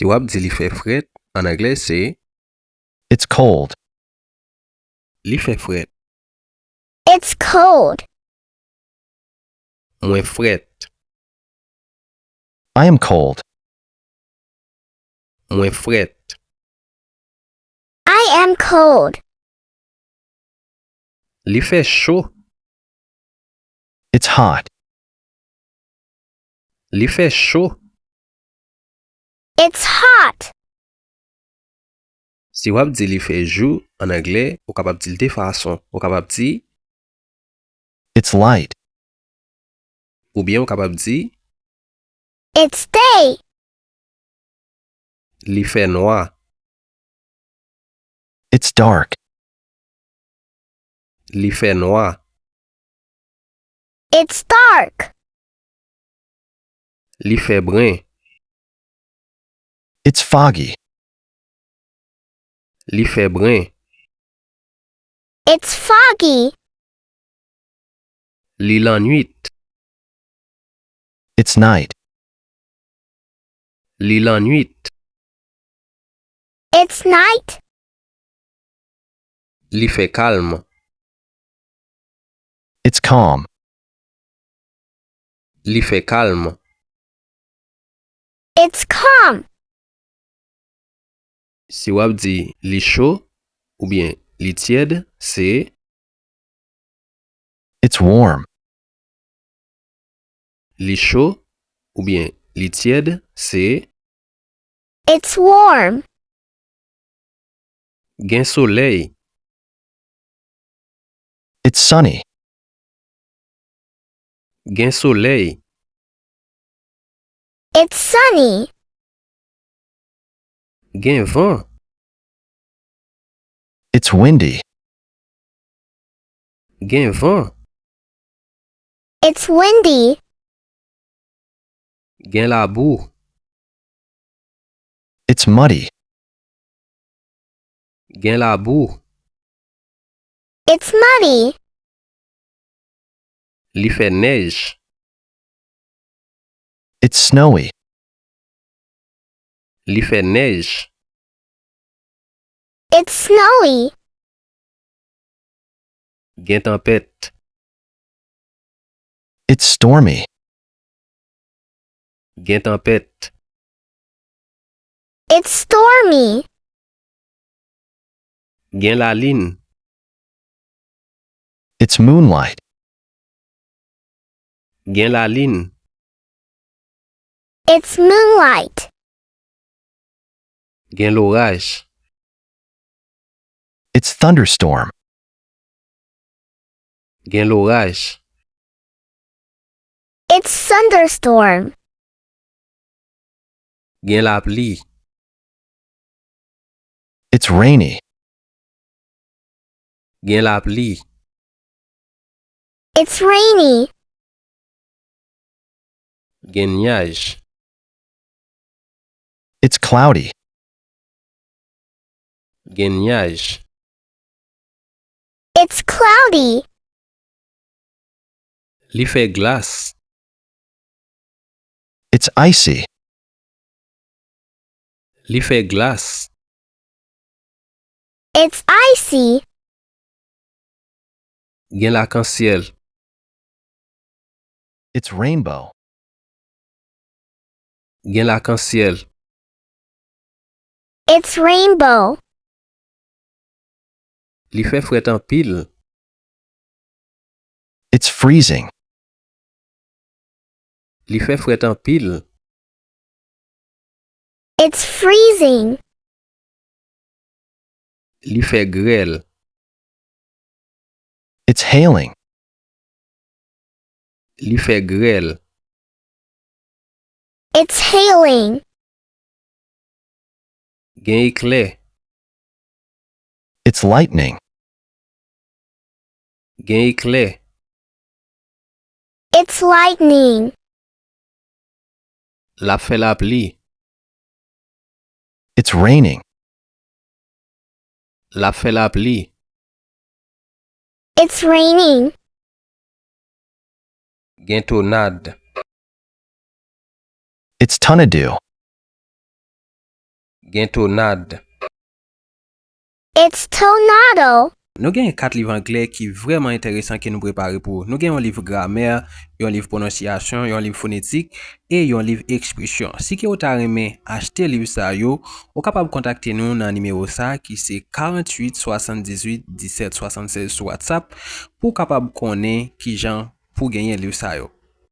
Si wap di li fait fret, en anglais c'est It's cold. li fait fret. It's cold. Mwen fret. I am cold. Mwen fret. I am cold. Li fait chaud. It's hot. Li fait chaud. It's hot. Si wap di li fait jour, en anglais, ou kapab di de façon. Ou kapab di, It's light. ou bien ou kapab di, It's day. li fait noir. It's dark. Li fait noir. It's dark. Li fait brun. It's foggy. Li fait brun. It's foggy. Li lan nuit. It's night. Li lan nuit. It's night. Li fait calme. It's calm. Li fait calme. It's calm. Si wap di li chaud, ou bien li tiède, c'est It's warm. li chaud, ou bien li tiède, c'est It's warm. gen soleil. It's sunny. Gen soleil. It's sunny. Gen vent. It's windy. Gen vent. It's windy. Gen la boue. It's muddy. Gen la boue. It's muddy. Li fait neige. It's snowy. Li fait neige. It's snowy. Gen tempête. It's stormy. Gen tempête. It's stormy. Gen la lune. It's moonlight. Gen la lune. It's moonlight. Gen l'orage. It's thunderstorm. Gen l'orage. It's thunderstorm. Gen la pluie. It's rainy. Gen la pluie. It's rainy. Gen nuage. It's cloudy. Gen nuage. It's cloudy. Li fait glace. It's icy. Li fait glace. It's icy. Gen l'arc-en-ciel. It's rainbow. Gen l'arc-en-ciel. It's rainbow. Li fait fret en pile. It's freezing. Li fait fret en pile. It's freezing. Li fait grêle. It's hailing. Li fait grêle. It's hailing. Gen éclair. It's lightning. Gen éclair. It's lightning. La fait la pluie. It's raining. La fait la pluie. It's raining. Gen tornade. It's tornado. Gen tornade. It's tornado. Nous avons 4 livres anglais qui sont vraiment intéressants qui nous préparent pour. Nous avons un livre grammaire, un livre prononciation, un livre phonétique et un livre expression. Si vous avez aimé acheter le livre ça yo, vous capable de contacter nous dans le numéro ça qui c'est 48 78 17 76 sur WhatsApp pour capable connaître qui gens pour gagner le livre ça yo.